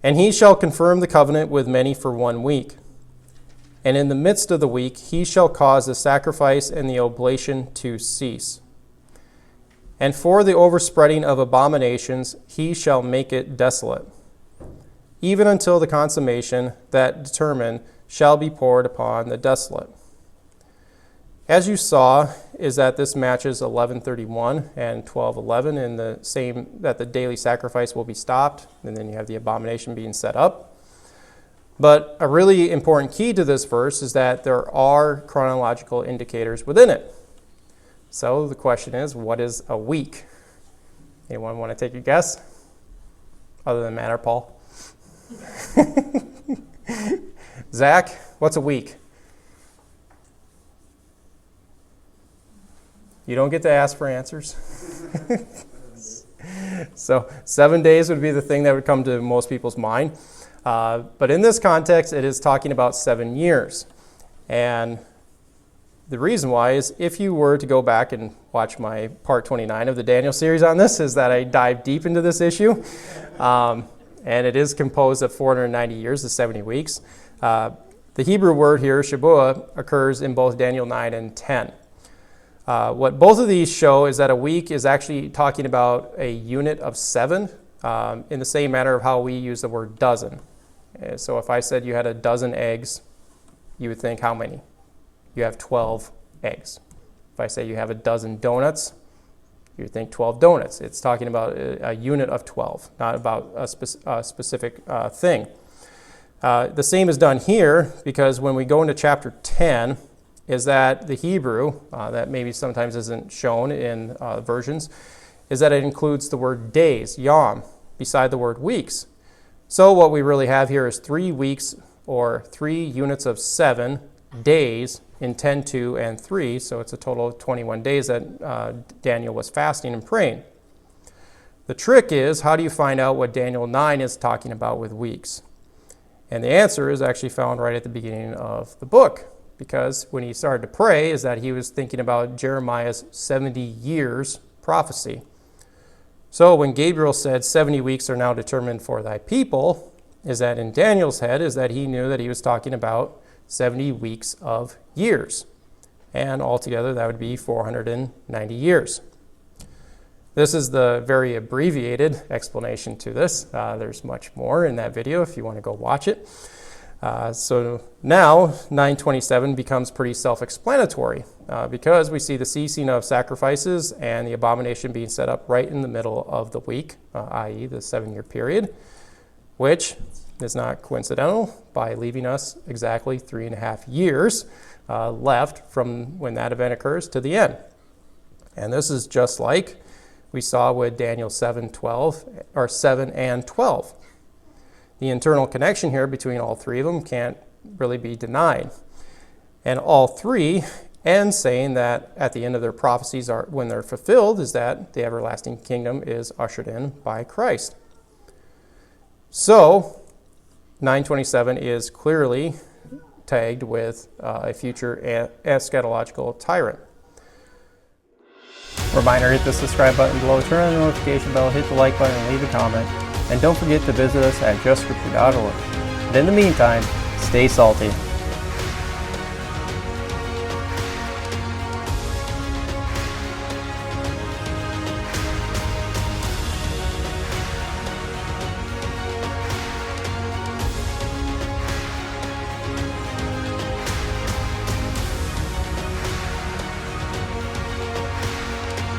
And he shall confirm the covenant with many for 1 week. And in the midst of the week he shall cause the sacrifice and the oblation to cease. And for the overspreading of abominations he shall make it desolate, even until the consummation that determined shall be poured upon the desolate. As you saw, is that this matches 11:31 and 12:11 in the same, that the daily sacrifice will be stopped, and then you have the abomination being set up. But a really important key to this verse is that there are chronological indicators within it. So the question is, what is a week? Anyone want to take a guess? Other than Matt or Paul? Zach, what's a week? You don't get to ask for answers. So 7 days would be the thing that would come to most people's mind. But in this context, it is talking about 7 years. And the reason why is if you were to go back and watch my part 29 of the Daniel series on this, is that I dive deep into this issue. And it is composed of 490 years, the 70 weeks. The Hebrew word here, Shabuah, occurs in both Daniel 9 and 10. What both of these show is that a week is actually talking about a unit of 7 in the same manner of how we use the word dozen. So if I said you had a dozen eggs, you would think how many? You have 12 eggs. If I say you have a dozen donuts, you would think 12 donuts. It's talking about a unit of 12, not about a specific thing. The same is done here, because when we go into chapter 10, is that the Hebrew, that maybe sometimes isn't shown in versions, is that it includes the word days, yom, beside the word weeks. So what we really have here is 3 weeks, or 3 units of 7 days in 10, 2, and 3. So it's a total of 21 days that Daniel was fasting and praying. The trick is, how do you find out what Daniel 9 is talking about with weeks? And the answer is actually found right at the beginning of the book. Because when he started to pray, is that he was thinking about Jeremiah's 70 years prophecy. So when Gabriel said 70 weeks are now determined for thy people, is that in Daniel's head is that he knew that he was talking about 70 weeks of years. And altogether that would be 490 years. This is the very abbreviated explanation to this. There's much more in that video if you want to go watch it. So now 927 becomes pretty self-explanatory because we see the ceasing of sacrifices and the abomination being set up right in the middle of the week, i.e. the 7-year period, which is not coincidental by leaving us exactly 3.5 years left from when that event occurs to the end. And this is just like we saw with Daniel 7 and 12. The internal connection here between all 3 of them can't really be denied. And all 3 end saying that at the end of their prophecies, are when they're fulfilled, is that the everlasting kingdom is ushered in by Christ. So 927 is clearly tagged with a future eschatological tyrant. Reminder, hit the subscribe button below, turn on the notification bell, hit the like button, and leave a comment. And don't forget to visit us at justscripture.org. And in the meantime, stay salty.